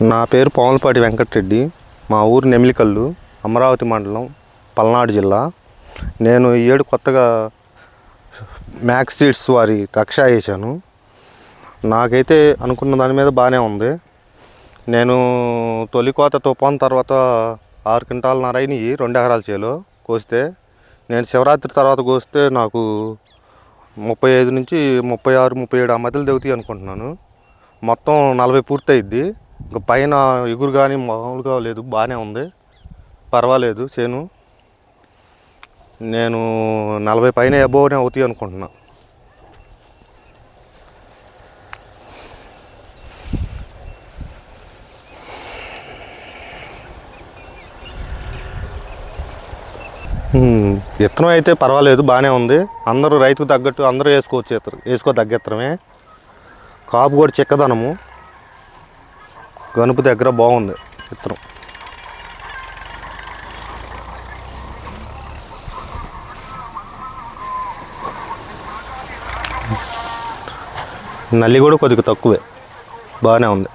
నా పేరు పాములపాటి వెంకటరెడ్డి. మా ఊరు నెమిలికల్లు, అమరావతి మండలం, పల్నాడు జిల్లా. నేను ఈ ఏడు కొత్తగా మ్యాక్స్ సీడ్స్ వారి రక్ష వేసాను. నాకైతే అనుకున్న దాని మీద బాగానే ఉంది. నేను తొలి కోత తుఫాన్ తర్వాత 6 క్వింటాలన్నర అయినాయి 2 ఎకరాల చేలో కోస్తే. నేను శివరాత్రి తర్వాత కోస్తే నాకు 35 నుంచి 36, 37 ఆ మధ్యలో దిగుతాయి అనుకుంటున్నాను. మొత్తం 40 పూర్తయిద్ది. ఇంకా పైన ఎగురు కానీ మామూలుగా లేదు, బాగానే ఉంది, పర్వాలేదు చేను. నేను 40 పైన అబోవ్నే అవుతాయి అనుకుంటున్నా. విత్తనం అయితే పర్వాలేదు, బాగానే ఉంది. అందరూ రైతుకు తగ్గట్టు అందరూ వేసుకోవచ్చు, వేసుకోదగ్గ విత్తనమే. కాపు కూడా చిక్కదనము, గనుపు దగ్గర బాగుంది విత్తనం. నల్లి కూడా కొద్దిగా తక్కువే, బాగానే ఉంది.